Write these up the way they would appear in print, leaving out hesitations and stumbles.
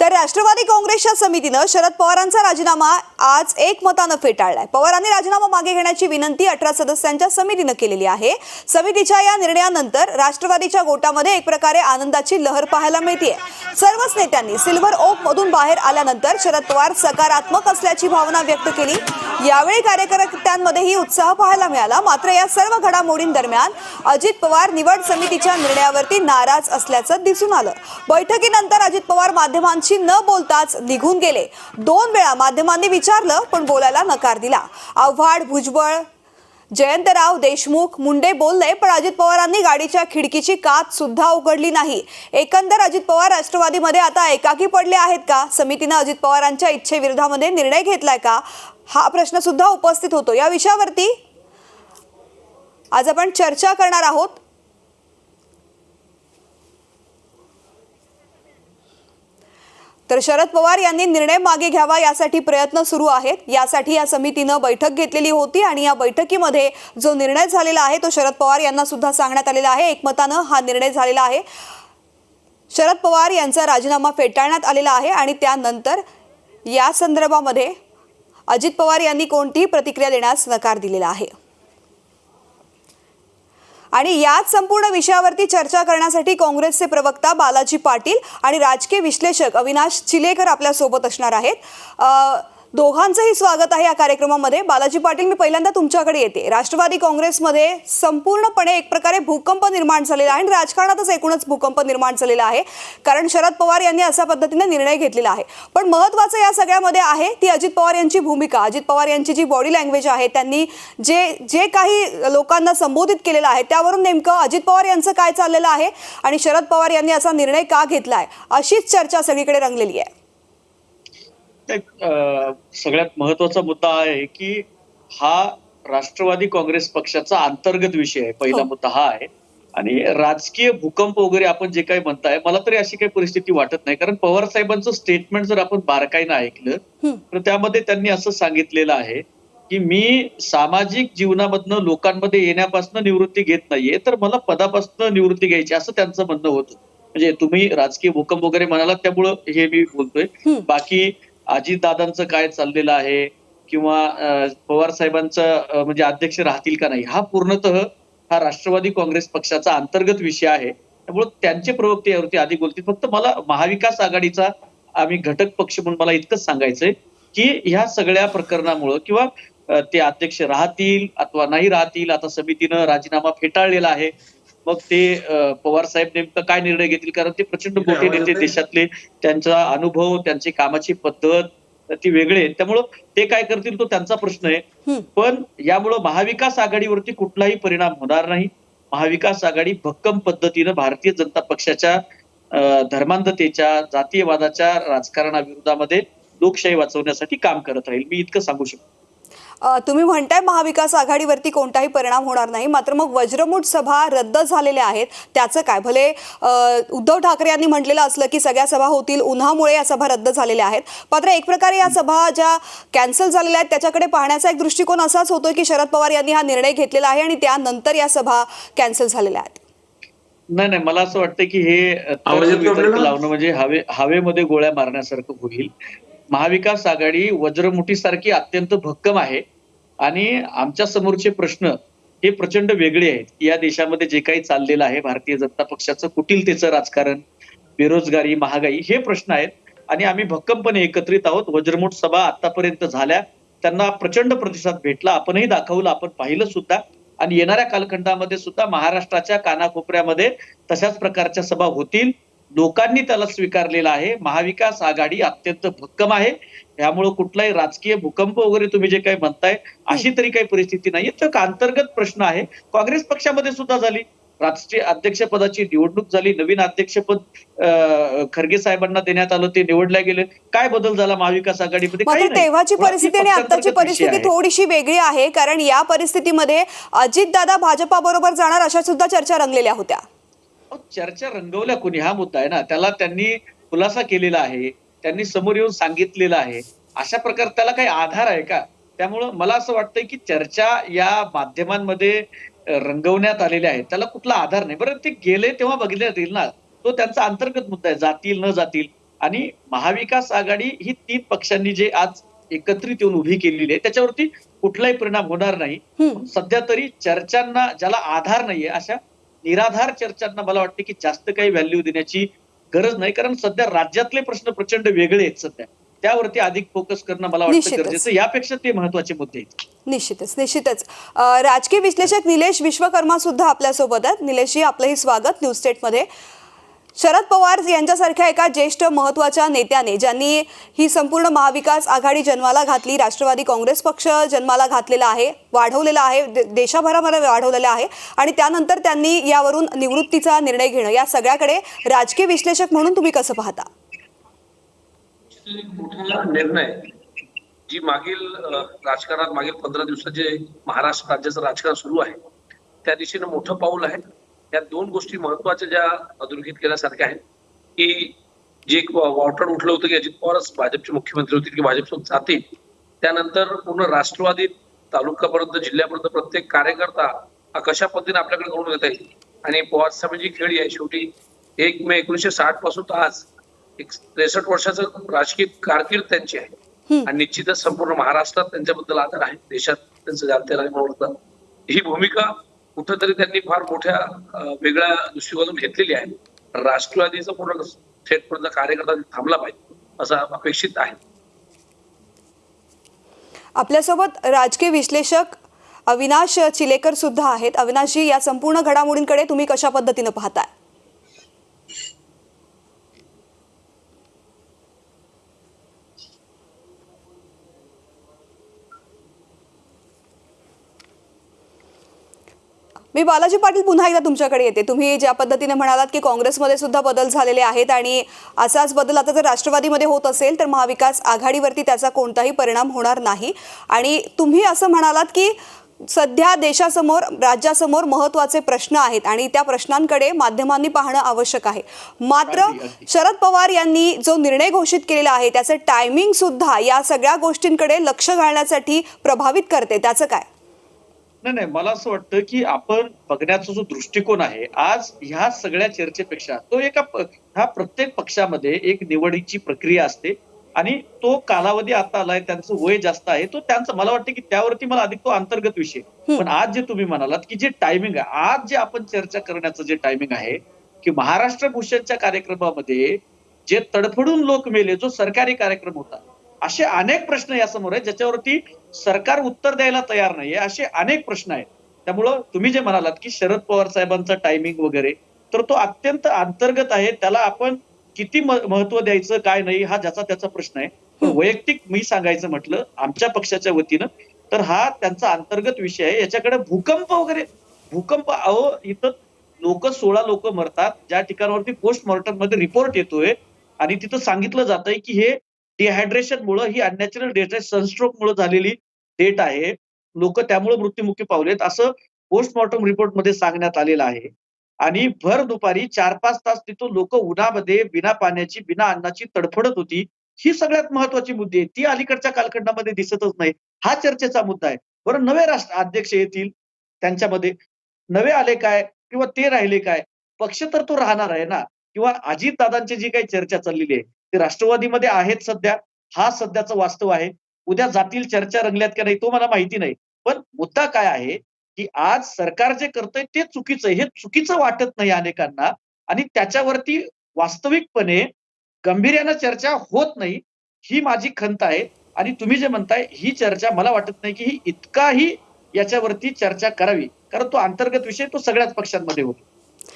तर राष्ट्रवादी काँग्रेसच्या समितीनं शरद पवारांचा राजीनामा आज एकमतानं फेटाळलाय। पवारांनी राजीनामा मागे घेण्याची विनंती 18 सदस्यांच्या समितीनं केलेली आहे। समितीच्या या निर्णयानंतर राष्ट्रवादीच्या गोटामध्ये एक प्रकारे आनंदाची लहर पाहायला मिळते। सर्वच नेत्यांनी सिल्व्हर ओक मधून बाहेर आल्यानंतर शरद पवार सकारात्मक असल्याची भावना व्यक्त केली। यावेळी कार्यकर्त्यांमध्येही उत्साह पाहायला मिळाला। मात्र या सर्व घडामोडींदरम्यान अजित पवार निवड समितीच्या निर्णयावरती नाराज असल्याचं दिसून आलं। बैठकीनंतर अजित पवार माध्यमांशी न बोलताच निघून गेले। 2 वेळा माध्यमांनी विचारलं पण बोलायला नकार दिला। आव्हाड, भुजबळ, जयंतराव, देशमुख, मुंडे बोलले पण अजित पवारांनी गाडीच्या खिडकीची काच सुद्धा उघडली नाही। एकंदर अजित पवार राष्ट्रवादीमध्ये आता एकाकी पडले आहेत का? समितीने अजित पवारांच्या इच्छेविरोधामध्ये निर्णय घेतलाय का? हा प्रश्न सुद्धा उपस्थित होतो। या विषयावरती आज आपण चर्चा करणार आहोत। तर शरद पवार यांनी निर्णय मागे घ्यावा यासाठी प्रयत्न सुरू आहेत। यासाठी या समितीने बैठक घेतलेली होती आणि या बैठकीमध्ये जो निर्णय झालेला आहे तो शरद पवार यांना सुद्धा सांगण्यात आलेला आहे। एकमतानं हा निर्णय झालेला आहे। शरद पवार यांचा राजीनामा फेटाळण्यात आलेला आहे आणि त्यानंतर या संदर्भामध्ये अजित पवार यांनी कोणतीही प्रतिक्रिया देण्यास नकार दिलेला आहे। आणि याच संपूर्ण विषयावरती चर्चा करण्यासाठी काँग्रेसचे प्रवक्ता बालाजी पाटील आणि राजकीय विश्लेषक अविनाश चिलेकर आपल्या सोबत असणार आहेत। दोघांचंही स्वागत आहे या कार्यक्रमामध्ये। बालाजी पाटील, मी पहिल्यांदा तुमच्याकडे येते। राष्ट्रवादी काँग्रेसमध्ये संपूर्णपणे एक प्रकारे भूकंप निर्माण झालेला आहे आणि राजकारणातच एकूणच भूकंप निर्माण झालेला आहे, कारण शरद पवार यांनी अशा पद्धतीने निर्णय घेतलेला आहे। पण महत्त्वाचं या सगळ्यामध्ये आहे ती अजित पवार यांची भूमिका, अजित पवार यांची जी बॉडी लँग्वेज आहे, त्यांनी जे काही लोकांना संबोधित केलेलं आहे त्यावरून नेमकं अजित पवार यांचं काय चाललेलं आहे आणि शरद पवार यांनी असा निर्णय का घेतलाय, अशीच चर्चा सगळीकडे रंगलेली आहे। सगळ्यात महत्वाचा मुद्दा आहे की हा राष्ट्रवादी काँग्रेस पक्षाचा अंतर्गत विषय आहे। पहिला मुद्दा हा आहे आणि राजकीय भूकंप वगैरे आपण जे काही म्हणताय, मला तरी अशी काही परिस्थिती वाटत नाही। कारण पवार साहेबांचं स्टेटमेंट जर आपण बारकाईनं ऐकलं तर त्यामध्ये त्यांनी असं सांगितलेलं आहे की मी सामाजिक जीवनामधनं लोकांमध्ये येण्यापासून निवृत्ती घेत नाहीये, तर मला पदापासून निवृत्ती घ्यायची, असं त्यांचं म्हणणं होतं। म्हणजे तुम्ही राजकीय भूकंप वगैरे म्हणालात त्यामुळं हे मी बोलतोय। बाकी अजितदादांचं काय चाललेलं आहे किंवा पवार साहेबांचं म्हणजे अध्यक्ष राहतील का नाही, हा पूर्णतः हा राष्ट्रवादी काँग्रेस पक्षाचा अंतर्गत विषय आहे। त्यामुळे त्यांचे प्रवक्ते यावरती अधिक बोलतील। फक्त मला महाविकास आघाडीचा आम्ही घटक पक्ष म्हणून मला इतकंच सांगायचंय की ह्या सगळ्या प्रकरणामुळं किंवा ते अध्यक्ष राहतील अथवा नाही राहतील, आता समितीनं राजीनामा फेटाळलेला आहे। मग ते पवार साहेब नेमकं काय निर्णय घेतील, कारण ते प्रचंड मोठे नेते देशातले, त्यांचा अनुभव, त्यांची कामाची पद्धत ती वेगळी आहे। त्यामुळं ते काय करतील तो त्यांचा प्रश्न आहे। पण यामुळं महाविकास आघाडीवरती कुठलाही परिणाम होणार नाही। महाविकास आघाडी भक्कम पद्धतीनं भारतीय जनता पक्षाच्या धर्मांधतेच्या, जातीयवादाच्या राजकारणाविरोधामध्ये लोकशाही वाचवण्यासाठी काम करत राहील, मी इतकं सांगू शकतो। तुम्ही म्हणताय महाविकास आघाडीवरती कोणताही परिणाम होणार नाही, मात्र मग वज्रमूठ सभा रद्द झालेल्या आहेत, त्याचं काय? भले उद्धव ठाकरे यांनी म्हटलेलं असलं की सगळ्या सभा होतील, उन्हामुळे या सभा रद्द झालेल्या आहेत, मात्र एक प्रकारे या सभा ज्या कॅन्सल झालेल्या आहेत त्याच्याकडे पाहण्याचा एक दृष्टिकोन असाच होतोय की शरद पवार यांनी हा निर्णय घेतलेला आहे आणि त्यानंतर या सभा कॅन्सल झालेल्या आहेत। नाही, मला असं वाटतं की हे लावणं म्हणजे हवेमध्ये गोळ्या मारण्यासारखं होईल। महाविकास आघाडी वज्रमुठीसारखी अत्यंत भक्कम आहे आणि आमच्या समोरचे प्रश्न हे प्रचंड वेगळे आहेत। या देशामध्ये जे काही चाललेलं आहे, भारतीय जनता पक्षाचं कुटिलतेचं राजकारण, बेरोजगारी, महागाई, हे प्रश्न आहेत आणि आम्ही भक्कमपणे एकत्रित आहोत। वज्रमुठ सभा आतापर्यंत झाल्या, त्यांना प्रचंड प्रतिसाद भेटला, आपणही दाखवलं, आपण पाहिलं सुद्धा आणि येणाऱ्या कालखंडामध्ये सुद्धा महाराष्ट्राच्या कानाकोपऱ्यामध्ये तशाच प्रकारच्या सभा होतील। लोकांनी त्याला स्वीकारलेला आहे। महाविकास आघाडी अत्यंत भक्कम आहे, त्यामुळे कुठलाही राजकीय भूकंप वगैरे तुम्ही जे काही म्हणताय अशी तरी काही परिस्थिती नाहीये। तर अंतर्गत प्रश्न आहे। काँग्रेस पक्षामध्ये सुद्धा झाली, राष्ट्रीय अध्यक्षपदाची निवडणूक झाली, नवीन अध्यक्षपद खरगे साहेबांना देण्यात आलं, ते निवडल्या गेले। काय बदल झाला महाविकास आघाडीमध्ये? तेव्हाची परिस्थिती आणि आताची परिस्थिती थोडीशी वेगळी आहे, कारण या परिस्थितीमध्ये अजितदादा भाजपा बरोबर जाणार अशा सुद्धा चर्चा रंगलेल्या होत्या। चर्चा रंगवल्या कोणी, हा मुद्दा आहे ना, त्याला त्यांनी खुलासा केलेला आहे, त्यांनी समोर येऊन सांगितलेलं आहे। अशा प्रकारे त्याला काही आधार आहे का? त्यामुळं मला असं वाटतंय की चर्चा या माध्यमांमध्ये रंगवण्यात आलेल्या आहेत, त्याला कुठला आधार नाही। बरं, ते गेले तेव्हा बघितले जातील ना, तो त्यांचा अंतर्गत मुद्दा आहे, जातील न जातील। आणि महाविकास आघाडी ही 3 पक्षांनी जे आज एकत्रित येऊन उभी केलेली आहे त्याच्यावरती कुठलाही परिणाम होणार नाही. सध्या तरी चर्चांना ज्याला आधार नाहीये अशा निराधार चर्चांना मला वाटते की जास्त काही व्हॅल्यू देण्याची गरज नाही, कारण सध्या राज्यातले प्रश्न प्रचंड वेगळे आहेत सध्या. त्यावरती अधिक फोकस करणं मला वाटतं निश्चितच. गरजेचं. यापेक्षा ते महत्वाचे मुद्दे आहेत. निश्चितच. राजकीय विश्लेषक निलेश विश्वकर्मा सुद्धा आपल्यासोबत आहेत. निलेशजी, आपलंही स्वागत न्यूज स्टेटमध्ये. शरद पवार यांच्यासारख्या एका ज्येष्ठ महत्त्वाच्या नेत्याने, ज्यांनी ही संपूर्ण महाविकास आघाडी जन्माला घातली, राष्ट्रवादी काँग्रेस पक्ष जन्माला घातलेला आहे, वाढवलेला आहे, देशाभरामध्ये वाढवलेला आहे, आणि त्यानंतर त्यांनी यावरून निवृत्तीचा निर्णय घेणं, या सगळ्याकडे राजकीय विश्लेषक म्हणून तुम्ही कसं पाहता? मोठा निर्णय जी मागील राजकारणात मागील 15 दिवसात जे महाराष्ट्र राज्याचं राजकारण सुरू आहे त्या दिशेने मोठं पाऊल आहे. या 2 गोष्टी महत्वाच्या ज्या अधोरेखित केल्यासारख्या आहेत की जे एक वावटळ उठलं होतं की अजित पवारच भाजपचे मुख्यमंत्री होतील की भाजपसोबत जातील, त्यानंतर पूर्ण राष्ट्रवादी तालुक्यापर्यंत जिल्ह्यापर्यंत प्रत्येक कार्यकर्ता हा कशा पद्धतीने आपल्याकडे करून घेता येईल. आणि पवार साहेबांची खेळी आहे. शेवटी 1 मे 1960 पासून तर आज 63 वर्षाचं राजकीय कारकीर्द त्यांची आहे आणि निश्चितच संपूर्ण महाराष्ट्रात त्यांच्याबद्दल आदर आहे, देशात त्यांचं जातीय म्हणून ही भूमिका कुठंतरी त्यांनी फार मोठ्या वेगळ्या दृष्टिकोनातून घेतलेली आहे. राष्ट्रवादीचा पूर्ण थेटपर्यंत कार्यकर्ता थांबला पाहिजे असं अपेक्षित आहे. आपल्यासोबत राजकीय विश्लेषक अविनाश चिलेकर सुद्धा आहेत. अविनाशजी, या संपूर्ण घडामोडींकडे तुम्ही कशा पद्धतीने पाहताय? मी बालाजी पाटील पुन्हा एकदा तुमच्याकडे येते. तुम्ही ज्या पद्धतीने म्हणालात की काँग्रेसमध्ये सुद्धा बदल झालेले आहेत आणि असाच बदल आता जर राष्ट्रवादीमध्ये होत असेल तर महाविकास आघाडीवरती त्याचा कोणताही परिणाम होणार नाही, आणि तुम्ही असं म्हणालात की सध्या देशासमोर, राज्यासमोर महत्त्वाचे प्रश्न आहेत आणि त्या प्रश्नांकडे माध्यमांनी पाहणं आवश्यक आहे. मात्र शरद पवार यांनी जो निर्णय घोषित केलेला आहे त्याचं टायमिंग सुद्धा या सगळ्या गोष्टींकडे लक्ष घालण्यासाठी प्रभावित करते, त्याचं काय? नाही, मला असं वाटतं की आपण बघण्याचा जो दृष्टिकोन आहे आज ह्या सगळ्या चर्चेपेक्षा तो ह्या प्रत्येक पक्षामध्ये एक निवडीची प्रक्रिया असते आणि तो कालावधी आता आलाय, त्यांचं वय जास्त आहे, तो त्यांचं मला वाटतं की त्यावरती मला अधिक तो अंतर्गत विषय. पण आज जे तुम्ही म्हणालात की जे टायमिंग आहे, आज जे आपण चर्चा करण्याचं जे टायमिंग आहे की महाराष्ट्र भूषणच्या कार्यक्रमामध्ये जे तडफडून लोक मेले, जो सरकारी कार्यक्रम होता, असे अनेक प्रश्न यासमोर आहेत ज्याच्यावरती सरकार उत्तर द्यायला तयार नाहीये. असे अनेक प्रश्न आहेत. त्यामुळं तुम्ही जे म्हणालात की शरद पवार साहेबांचा टायमिंग वगैरे, तर तो अत्यंत अंतर्गत आहे. त्याला आपण किती महत्व द्यायचं काय नाही हा ज्याचा त्याचा प्रश्न आहे. पण वैयक्तिक मी सांगायचं म्हटलं आमच्या पक्षाच्या वतीनं तर हा त्यांचा अंतर्गत विषय आहे. याच्याकडे भूकंप वगैरे, अहो इथं 16 लोक मरतात, ज्या ठिकाणावरती पोस्टमॉर्टम मध्ये रिपोर्ट येतोय आणि तिथं सांगितलं जातंय की हे डिहायड्रेशन मुळे, ही अननॅचरल डेथ आहे, सनस्ट्रोक मुळे झालेली डेथ आहे, लोक त्यामुळे मृत्युमुखी पावलेत असं पोस्टमॉर्टम रिपोर्ट मध्ये सांगण्यात आलेलं आहे. आणि भर दुपारी 4-5 तास तिथं लोक उन्हामध्ये बिना पाण्याची, बिना अन्नाची तडफडत होती. ही सगळ्यात महत्वाची मुद्दे आहे. ती अलीकडच्या कालखंडामध्ये दिसतच नाही. हा चर्चेचा मुद्दा आहे. बरं, नवे राष्ट्र अध्यक्ष येतील, त्यांच्यामध्ये नवे आले काय किंवा ते राहिले काय, पक्ष तर तो राहणार आहे ना. किंवा अजितदादांची जी काही चर्चा चाललेली आहे ते राष्ट्रवादीमध्ये आहेत सध्या, हा सध्याचं वास्तव आहे. उद्या जातील, चर्चा रंगल्यात का नाही तो मला माहिती नाही. पण मुद्दा काय आहे की आज सरकार जे करतंय ते चुकीचं आहे, हे चुकीचं वाटत नाही अनेकांना आणि त्याच्यावरती वास्तविकपणे गांभीर्यानं चर्चा होत नाही, ही माझी खंत आहे. आणि तुम्ही जे म्हणताय ही चर्चा मला वाटत नाही की ही इतकाही याच्यावरती चर्चा करावी, कारण तो अंतर्गत विषय तो सगळ्याच पक्षांमध्ये होतो.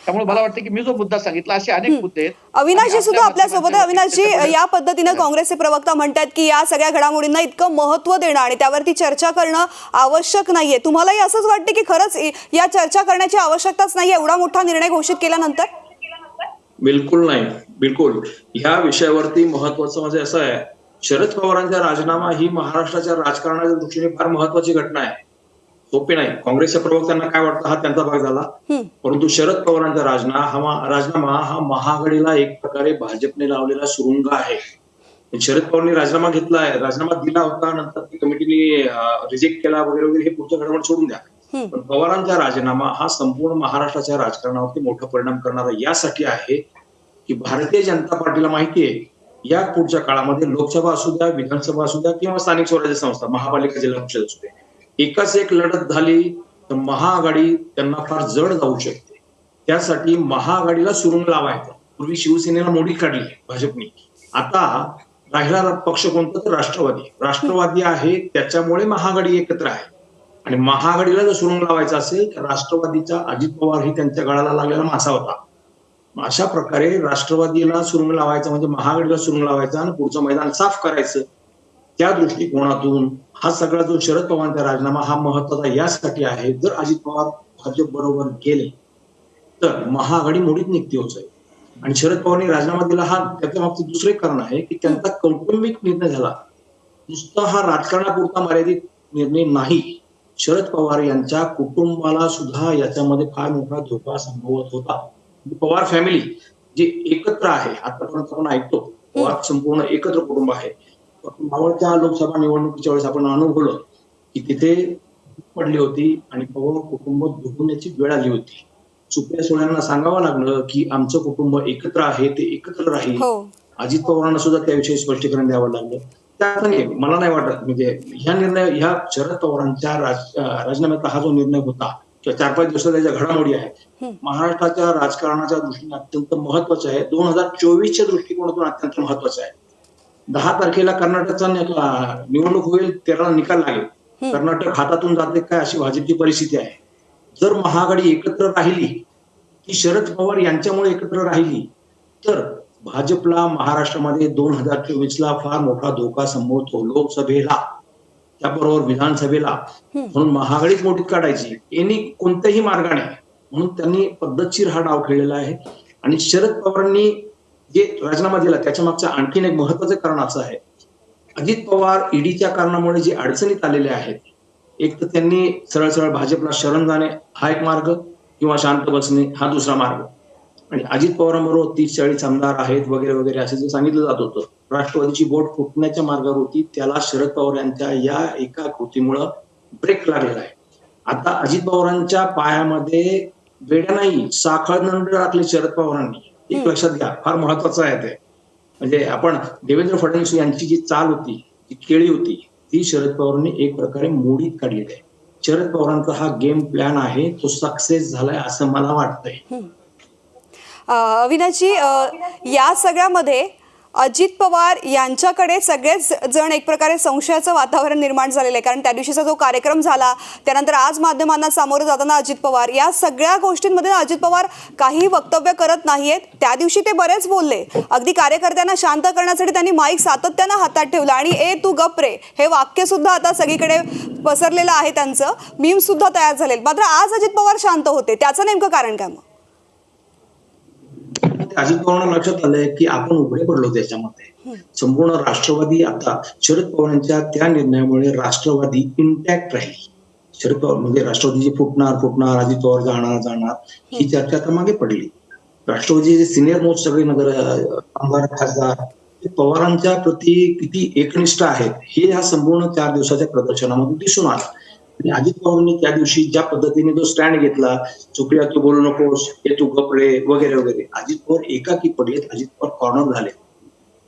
त्यामुळे मला वाटतं की मी जो मुद्दा सांगितला असे अनेक मुद्दे आहेत. अविनाशजी सुद्धा आपल्यासोबत आहे. अविनाशजी, या पद्धतीनं काँग्रेसचे प्रवक्ता म्हणतात की या सगळ्या घडामोडींना इतकं महत्व देणं आणि त्यावरती चर्चा करणं आवश्यक नाहीये. तुम्हालाही असंच वाटतं की खरंच या चर्चा करण्याची आवश्यकताच नाहीये एवढा मोठा निर्णय घोषित केल्यानंतर? बिलकुल नाही, बिलकुल. ह्या विषयावरती महत्वाचं म्हणजे असं आहे, शरद पवारांचा राजीनामा ही महाराष्ट्राच्या राजकारणाच्या दृष्टीने फार महत्वाची घटना आहे. सोपी नाही. काँग्रेसच्या प्रवक्त्यांना काय वाटतं हा त्यांचा भाग झाला, परंतु शरद पवारांचा राजीनामा हा महाआघाडीला एक प्रकारे भाजपने लावलेला सुरुंग आहे. शरद पवारांनी राजीनामा घेतलाय, राजीनामा दिला होता, नंतर ती कमिटीने रिजेक्ट केला वगैरे वगैरे, हे पुढचं घडामोड सोडून द्या. पण पवारांचा राजीनामा हा संपूर्ण महाराष्ट्राच्या राजकारणावरती मोठा परिणाम करणारा यासाठी आहे की भारतीय जनता पार्टीला माहितीये या पुढच्या काळामध्ये लोकसभा असू द्या, विधानसभा असू द्या किंवा स्थानिक स्वराज्य संस्था, महापालिका, जिल्हा परिषद असू द्या, एकाच एक लढत झाली तर महाआघाडी त्यांना फार जड जाऊ शकते. त्यासाठी महाआघाडीला सुरुंग लावायचा. पूर्वी शिवसेनेला मोडी काढली भाजपने, आता राहिला पक्ष कोणता तर राष्ट्रवादी आहे, त्याच्यामुळे महाआघाडी एकत्र आहे. आणि महाआघाडीला जर सुरुंग लावायचा असेल तर राष्ट्रवादीचा अजित पवार ही त्यांच्या गळाला लागलेला मासा होता. अशा प्रकारे राष्ट्रवादीला सुरुंग लावायचा म्हणजे महाआघाडीला सुरुंग लावायचा आणि पुढचं मैदान साफ करायचं. त्या दृष्टिकोनातून हा सगळा जो शरद पवारांचा राजीनामा हा महत्वाचा यासाठी आहे, जर अजित पवार भाजप बरोबर गेले तर महाआघाडी मोडीत निघते होत आहे. आणि शरद पवारांनी राजीनामा दिला हा त्याच्या मागचं दुसरे कारण आहे की त्यांचा कौटुंबिक निर्णय झाला, नुसता हा राजकारणापुरता मर्यादित निर्णय नाही. शरद पवार यांच्या कुटुंबाला सुद्धा याच्यामध्ये फार मोठा धोका संभवत होता. पवार फॅमिली जे एकत्र आहे, आतापर्यंत आपण ऐकतो पवार संपूर्ण एकत्र कुटुंब आहे. मावळच्या लोकसभा निवडणुकीच्या वेळेस आपण अनुभवलं की तिथे पडली होती आणि पवार कुटुंब दुखण्याची वेळ आली होती. सुप्रिया सुळेंना सांगावं लागलं की आमचं कुटुंब एकत्र आहे, ते एकत्र राहील. अजित पवारांना सुद्धा त्याविषयी स्पष्टीकरण द्यावं लागलं. त्यात मला नाही वाटत म्हणजे ह्या शरद पवारांच्या राजीनाम्याचा हा जो निर्णय होता किंवा 4-5 दिवसाच्या ज्या घडामोडी आहेत, महाराष्ट्राच्या राजकारणाच्या दृष्टीने अत्यंत महत्वाच्या आहे. 2024च्या दृष्टिकोनातून अत्यंत महत्वाचं आहे. 10 तारखेला कर्नाटकचा निवडणूक होईल, 13ला निकाल लागेल. कर्नाटक हातातून जाते काय अशी भाजपची परिस्थिती आहे. जर महाआघाडी एकत्र राहिली, की शरद पवार यांच्यामुळे एकत्र राहिली, तर भाजपला महाराष्ट्रामध्ये 2024ला फार मोठा धोका संभवतो. लोकसभेला त्याबरोबर विधानसभेला, म्हणून महाआघाडीच मोठीत काढायची यांनी कोणत्याही मार्गाने, म्हणून त्यांनी पद्धतशीर हा डाव खेळलेला आहे. आणि शरद पवारांनी जे राजीनामा दिला त्याच्या मागचं आणखीन एक महत्वाचं कारण असं आहे, अजित पवार ईडीच्या कारणामुळे जे अडचणीत आलेले आहेत, एक तर त्यांनी सरळ सरळ भाजपला शरण जाणे हा एक मार्ग किंवा शांत बसणे हा दुसरा मार्ग. आणि अजित पवारांबरोबर 30-40 आमदार आहेत वगैरे वगैरे असं जे सांगितलं जात होतं, राष्ट्रवादीची बोट फुटण्याच्या मार्गावर होती. त्याला शरद पवार यांच्या या एका कृतीमुळं ब्रेक लागलेला आहे. आता अजित पवारांच्या पायामध्ये बेड्या नाही, साखळदंड टाकले शरद पवारांनी. एक लक्षात घ्या, फार महत्वाचं आहे ते. म्हणजे आपण देवेंद्र फडणवीस यांची जी चाल होती, जी खेळी होती, ती शरद पवारांनी एक प्रकारे मोडीत काढलेली आहे. शरद पवारांचा हा गेम प्लॅन आहे, तो सक्सेस झालाय असं मला वाटतंय. अविनाशजी, या सगळ्यामध्ये अजित पवार यांच्याकडे सगळेच जण एक प्रकारे संशयाचं वातावरण निर्माण झालेलं आहे. कारण त्या दिवशीचा जो कार्यक्रम झाला, त्यानंतर आज माध्यमांना सामोरं जाताना अजित पवार, या सगळ्या गोष्टींमध्ये अजित पवार काही वक्तव्य करत नाहीयेत. त्या दिवशी ते बरेच बोलले, अगदी कार्यकर्त्यांना शांत करण्यासाठी त्यांनी माईक सातत्यानं हातात ठेवला आणि ए तू गप रे हे वाक्य सुद्धा आता सगळीकडे पसरलेलं आहे, त्यांचं मीम सुद्धा तयार झाले. मात्र आज अजित पवार शांत होते, त्याचं नेमकं कारण काय? मग अजित पवारांना लक्षात आलंय की आपण उघडे पडलो त्याच्यामध्ये. संपूर्ण राष्ट्रवादी आता शरद पवारांच्या त्या निर्णयामुळे राष्ट्रवादी इंटॅक्ट राहील. शरद पवार म्हणजे राष्ट्रवादीची फुटणार, अजित पवार जाणार ही चर्चा आता मागे पडली. राष्ट्रवादीचे सिनियर मोस्ट सगळे नगर आमदार, खासदार पवारांच्या प्रती किती एकनिष्ठ आहेत हे ह्या संपूर्ण 4 दिवसाच्या प्रदर्शनामध्ये दिसून आलं. आणि अजित पवारांनी त्या दिवशी ज्या पद्धतीने जो स्टँड घेतला, सुप्रिया तू बोलू नकोस, हे तू गपरे वगैरे वगैरे, अजित पवार एकाकी पडलेत, अजित पवार कॉर्नर झाले.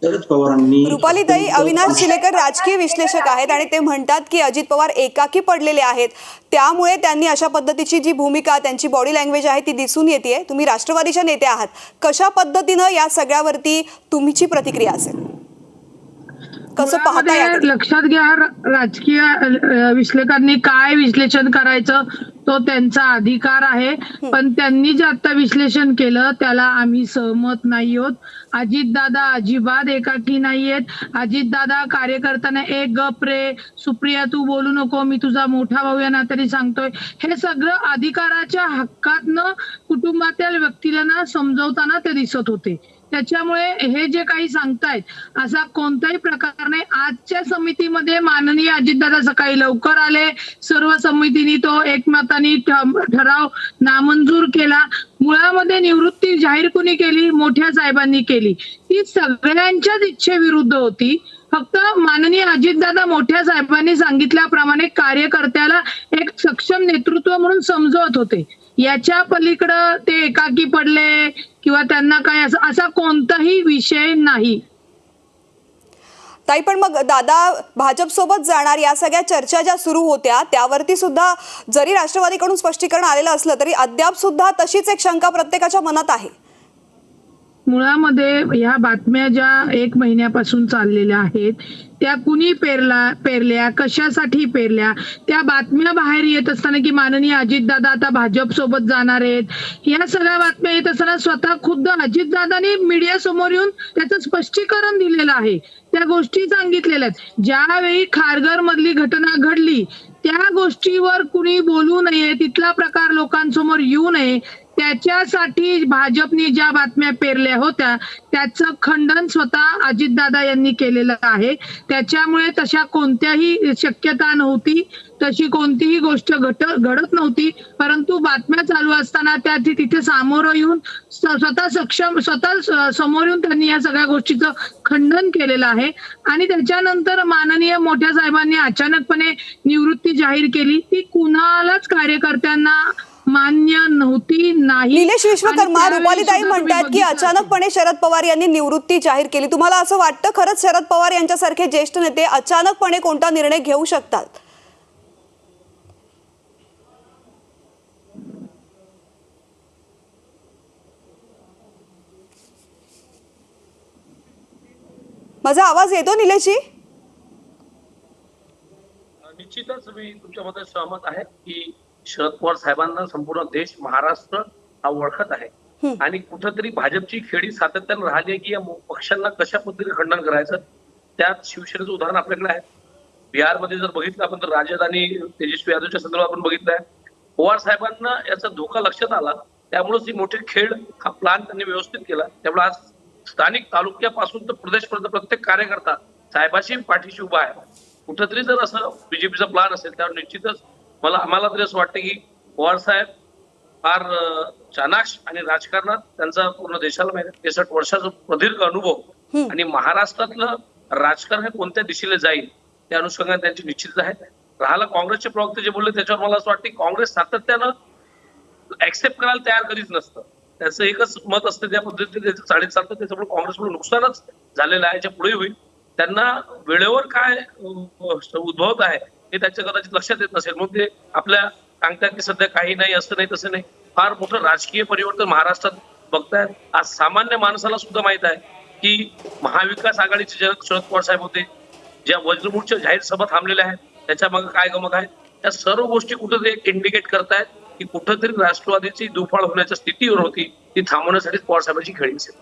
शरद पवारांनी रुपालीताई, अविनाश चिलेकर राजकीय विश्लेषक आहेत आणि ते म्हणतात की अजित पवार एकाकी पडलेले आहेत, त्यामुळे त्यांनी अशा पद्धतीची जी भूमिका, त्यांची बॉडी लँग्वेज आहे ती दिसून येते. तुम्ही राष्ट्रवादीच्या नेते आहात, कशा पद्धतीनं या सगळ्यावरती तुमची प्रतिक्रिया असेल, कसं पाहता? लक्षात घ्या, राजकीय विश्लेषकांनी काय विश्लेषण करायचं तो त्यांचा अधिकार आहे, पण त्यांनी जे आता विश्लेषण केलं त्याला आम्ही सहमत नाही आहोत. अजितदादा अजिबात एकाकी नाहीयेत. अजितदादा कार्यकर्त्यांना एक गप रे, सुप्रिया तू बोलू नको, मी तुझा मोठा भाऊ या नात्याने सांगतोय, हे सगळं अधिकाराच्या हक्कातनं कुटुंबातील व्यक्तीला समजवताना ते दिसत होते. त्याच्यामुळे हे जे काही सांगतायत असा कोणताही प्रकार नाही. आजच्या समितीमध्ये माननीय अजितदादा सकाळी लवकर आले, सर्व समितीने तो एकमताने ठराव नामंजूर केला. मुळामध्ये निवृत्ती जाहीर कुणी केली? मोठ्या साहेबांनी केली. ती सगळ्यांच्याच इच्छेविरुद्ध होती. फक्त माननीय अजितदादा मोठ्या साहेबांनी सांगितल्याप्रमाणे कार्यकर्त्याला एक सक्षम नेतृत्व म्हणून समजवत होते. याच्या पलीकडं ते एकाकी पडले किंवा त्यांना काय असा कोणताही विषय नाही. ताई, पण मग दादा भाजप सोबत जाणार या सगळ्या चर्चा ज्या सुरू होत्या त्यावरती सुद्धा जरी राष्ट्रवादीकडून स्पष्टीकरण आलेलं असलं तरी अद्याप सुद्धा तशीच एक शंका प्रत्येकाच्या मनात आहे. मुळामध्ये ह्या बातम्या ज्या 1 महिन्यापासून चाललेल्या आहेत त्या कुणी पेरल्या, कशासाठी पेरल्या, त्या बातम्या बाहेर येत असताना की माननीय अजितदादा आता भाजप सोबत जाणार आहेत, या सगळ्या बातम्या येत असताना स्वतः खुद्द अजितदादांनी मीडिया समोर येऊन त्याचं स्पष्टीकरण दिलेलं आहे, त्या गोष्टी सांगितलेल्या आहेत. ज्यावेळी खारघर मधली घटना घडली त्या गोष्टीवर कुणी बोलू नये, तिथला प्रकार लोकांसमोर येऊ नये, त्याच्यासाठी भाजपने ज्या बातम्या पेरल्या होत्या त्याचं खंडन स्वतः अजितदादा यांनी केलेलं आहे. त्याच्यामुळे तशा कोणत्याही शक्यता नव्हती, तशी कोणतीही गोष्ट घडत नव्हती. परंतु बातम्या चालू असताना त्या तिथे सामोरं येऊन स्वतः समोर येऊन त्यांनी या सगळ्या गोष्टीचं खंडन केलेलं आहे. आणि त्याच्यानंतर माननीय मोठ्या साहेबांनी अचानकपणे निवृत्ती जाहीर केली, ती कुणालाच कार्यकर्त्यांना मान्य नव्हती. नाही, निलेश विश्वकर्मा, रुपालीताई म्हणतात की अचानकपणे शरद पवार यांनी निवृत्ती जाहीर केली. तुम्हाला असं वाटतं खरंच शरद पवार यांच्यासारखे ज्येष्ठ नेते अचानकपणे कोणता निर्णय घेऊ शकतात? माझा आवाज येतो निलेशजी? निश्चितच मी तुमच्यामध्ये सहमत आहे की शरद पवार साहेबांना संपूर्ण देश, महाराष्ट्र हा ओळखत आहे आणि कुठंतरी भाजपची खेळी सातत्यानं राहिली आहे की या पक्षांना कशा पद्धतीने खंडन करायचं. त्यात शिवसेनेचं उदाहरण आपल्याकडे आहे. बिहारमध्ये जर बघितलं आपण तर राजधानी तेजस्वी यादवच्या संदर्भात आपण बघितलंय. पवार साहेबांना याचा धोका लक्षात आला, त्यामुळेच ही मोठी खेळ हा प्लान त्यांनी व्यवस्थित केला. त्यामुळे आज स्थानिक तालुक्यापासून तर प्रदेशपर्यंत प्रत्येक कार्यकर्ता साहेबाशी पाठीशी उभा आहे. कुठंतरी जर असं बीजेपीचा प्लान असेल त्यावर निश्चितच आम्हाला तरी असं वाटतं की पवार साहेब फार चाणाक्ष आणि राजकारणात त्यांचा पूर्ण देशाला माहिती 63 वर्षाचा प्रदीर्घ अनुभव आणि महाराष्ट्रातलं राजकारण हे कोणत्या दिशेला जाईल त्या अनुषंगाने त्यांची निश्चित आहे. राहिला काँग्रेसचे प्रवक्ते जे बोलले त्याच्यावर मला असं वाटतं की काँग्रेस सातत्यानं ऍक्सेप्ट करायला तयार कधीच नसतं. त्याचं एकच मत असतं, त्या पद्धतीने चाळीत चालतं, त्याच्यामुळे काँग्रेसमुळे नुकसानच झालेलं आहे. याच्या पुढे होईल. त्यांना वेळेवर काय उद्भवत आहे हे त्याच्या कदाचित लक्षात येत नसेल म्हणून ते आपल्या सांगतात की सध्या काही नाही, असं नाही तसं नाही. फार मोठं राजकीय परिवर्तन महाराष्ट्रात बघतायत. आज सामान्य माणसाला सुद्धा माहित आहे की महाविकास आघाडीचे जे शरद पवार साहेब होते, ज्या वज्रमूठच्या जाहीर सभा थांबलेल्या आहेत त्याच्या मागे काय गमक आहे, त्या सर्व गोष्टी कुठेतरी इंडिकेट करतायत की कुठेतरी राष्ट्रवादीची दुफाळ होण्याच्या स्थितीवर होती, ती थांबवण्यासाठी पवार साहेबांची खेळी असेल.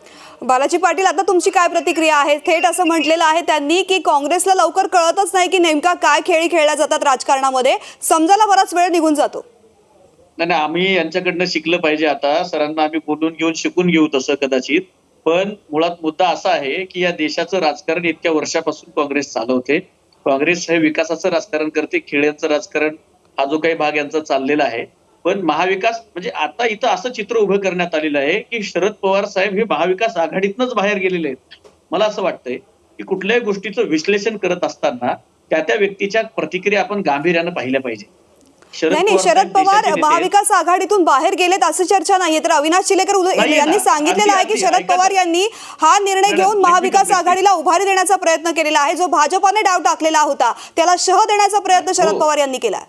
बालाजी पाटील, आता तुमची काय प्रतिक्रिया आहे? थेट असं म्हटलेलं आहे त्यांनी की काँग्रेसला लवकर कळतच नाही की नेमका काय खेळी खेळल्या जातात राजकारणामध्ये, समजायला बराच वेळ निघून जातो. नाही, आम्ही यांच्याकडनं शिकलं पाहिजे. आता सरांना आम्ही बोलून घेऊन शिकून घेऊ तसं कदाचित, पण मुळात मुद्दा असा आहे की या देशाचं राजकारण इतक्या वर्षापासून काँग्रेस चालवते. काँग्रेस हे विकासाचं राजकारण करते, खेड्यांचं राजकारण हा जो काही भाग यांचा चाललेला आहे. पण महाविकास म्हणजे आता इथं असं चित्र उभं करण्यात आलेलं आहे की शरद पवार साहेब हे महाविकास आघाडीतनंच बाहेर गेलेले आहेत. मला असं वाटतंय की कुठल्याही गोष्टीचं विश्लेषण करत असताना त्या व्यक्तीच्या प्रतिक्रिया आपण गांभीर्यानं पाहिल्या पाहिजे. नाही, शरद पवार महाविकास आघाडीतून बाहेर गेलेत असं चर्चा नाहीये. तर अविनाश चिलेकर यांनी सांगितलेलं आहे की शरद पवार यांनी हा निर्णय घेऊन महाविकास आघाडीला उभारी देण्याचा प्रयत्न केलेला आहे. जो भाजपाने डाव टाकलेला होता त्याला शह देण्याचा प्रयत्न शरद पवार यांनी केला.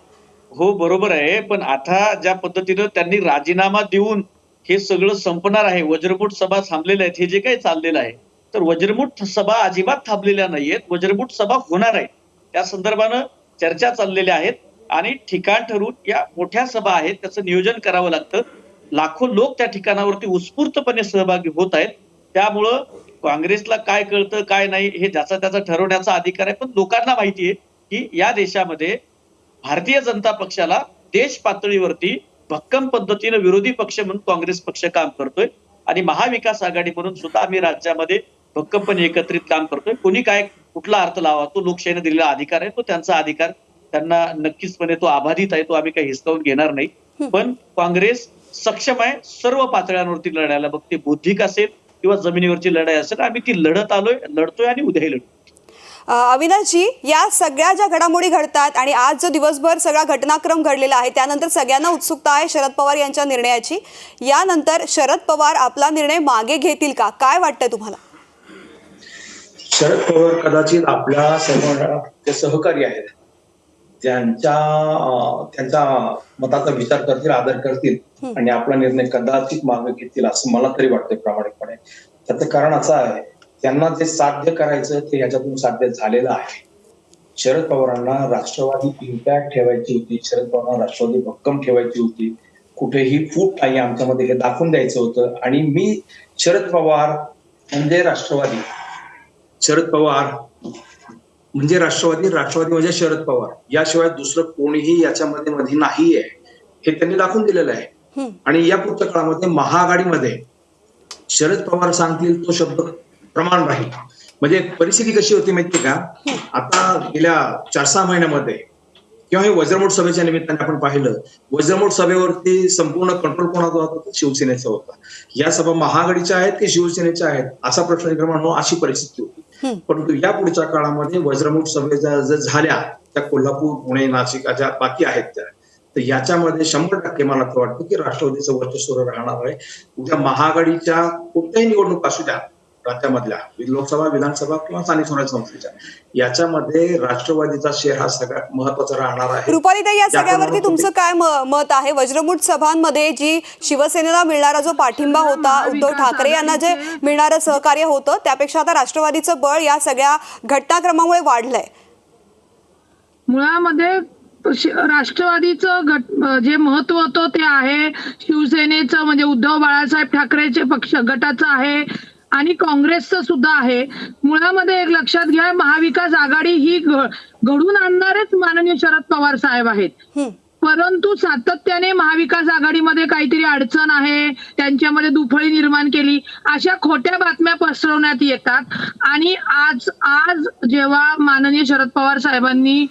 हो, बरोबर आहे. पण आता ज्या पद्धतीनं त्यांनी राजीनामा देऊन हे सगळं संपणार आहे, वज्रमूठ सभा थांबलेल्या आहेत, हे जे काही चाललेलं आहे, तर वज्रमूठ सभा अजिबात थांबलेल्या नाहीयेत. वज्रमूठ सभा होणार आहे, त्या संदर्भानं चर्चा चाललेल्या आहेत आणि ठिकाण ठरवून या मोठ्या सभा आहेत त्याचं नियोजन करावं लागतं. लाखो लोक त्या ठिकाणावरती उत्स्फूर्तपणे सहभागी होत आहेत. त्यामुळं काँग्रेसला काय कळतं काय नाही हे ज्याचा त्याचा ठरवण्याचा अधिकार आहे. पण लोकांना माहिती आहे की या देशामध्ये भारतीय जनता पक्षाला देश पातळीवरती भक्कम पद्धतीनं विरोधी पक्ष म्हणून काँग्रेस पक्ष काम करतोय आणि महाविकास आघाडी म्हणून सुद्धा आम्ही राज्यामध्ये भक्कमपणे एकत्रित काम करतोय. कोणी काय कुठला अर्थ लावा, तो लोकशाहीने दिलेला अधिकार आहे, तो त्यांचा अधिकार, त्यांना नक्कीचपणे तो आबाधित आहे, तो आम्ही काही हिसकावून घेणार नाही. पण काँग्रेस सक्षम आहे सर्व पातळ्यांवरती लढायला, मग ते बौद्धिक असेल किंवा जमिनीवरची लढाई असेल. आम्ही ती लढत लढतोय आणि उद्याही लढतो. अविनाशजी, या सगळ्या ज्या घडामोडी घडतात आणि आज जो दिवसभर सगळा घटनाक्रम घडलेला आहे त्यानंतर सगळ्यांना उत्सुकता आहे शरद पवार यांच्या निर्णयाची. यानंतर शरद पवार आपला निर्णय मागे घेतील का, काय वाटतंय तुम्हाला? शरद पवार कदाचित आपल्या सर्व जे सहकारी आहेत त्यांच्या मताचा विचार करतील, आदर करतील आणि आपला निर्णय कदाचित मागे घेतील असं मला तरी वाटतंय प्रामाणिकपणे. त्याचं कारण असं आहे, त्यांना जे साध्य करायचं ते ह्याच्यातून साध्य झालेलं आहे. शरद पवारांना राष्ट्रवादी इम्पॅक्ट ठेवायची होती, शरद पवारांना राष्ट्रवादी भक्कम ठेवायची होती, कुठेही फूट नाही आमच्यामध्ये हे दाखवून द्यायचं होतं. आणि मी शरद पवार म्हणजे राष्ट्रवादी, शरद पवार म्हणजे राष्ट्रवादी, राष्ट्रवादी म्हणजे शरद पवार, याशिवाय दुसरं कोणीही याच्यामध्ये मध्ये नाहीये हे त्यांनी दाखवून दिलेलं आहे. आणि या पुढच्या काळामध्ये महाआघाडीमध्ये शरद पवार सांगतील तो शब्द प्रमाण राहील. म्हणजे परिस्थिती कशी होती माहितीये का, आता गेल्या 4-6 महिन्यामध्ये किंवा हे वज्रमूठ सभेच्या निमित्ताने आपण पाहिलं, वज्रमूठ सभेवरती संपूर्ण कंट्रोल कोणाचा होता, शिवसेनेचा होता. या सभा महाआघाडीच्या आहेत की शिवसेनेच्या आहेत असा प्रश्न निर्माण हो, अशी परिस्थिती होती. परंतु या पुढच्या काळामध्ये वज्रमूठ सभे जर झाल्या त्या कोल्हापूर, पुणे, नाशिक ज्या बाकी आहेत त्या, तर याच्यामध्ये 100% मला तर वाटतं की राष्ट्रवादीचं वर्चस्व राहणार आहे. उद्या महाआघाडीच्या कुठल्याही निवडणूक असू द्या राज्यामधल्या, लोकसभा, विधानसभा किंवा स्थानिक स्वराज्य संस्थेच्या, याच्यामध्ये राष्ट्रवादीचा शेअर हा सगळ्यात महत्वाचा राहणार आहे. रुपालीताई, या सगळ्यावरती तुमचं काय मत आहे? वज्रमूठ सभांमध्ये जी शिवसेनेला मिळणारा जो पाठिंबा होता, उद्धव ठाकरे यांना जे मिळणारं सहकार्य होतं, त्यापेक्षा आता राष्ट्रवादीचं बळ या सगळ्या घटनाक्रमामुळे वाढलंय. मुळामध्ये राष्ट्रवादीचं जे महत्व होतं ते आहे, शिवसेनेचं म्हणजे उद्धव बाळासाहेब ठाकरेचे पक्ष गटाचं आहे आणि काँग्रेसचं सुद्धा आहे. मुळामध्ये एक लक्षात घ्या, महाविकास आघाडी ही घडून आणणारेच माननीय शरद पवार साहेब आहेत. परंतु सातत्याने महाविकास आघाडीमध्ये काहीतरी अडचण आहे, त्यांच्यामध्ये दुफळी निर्माण केली, अशा खोट्या बातम्या पसरवण्यात येतात. आणि आज जेव्हा माननीय शरद पवार साहेबांनी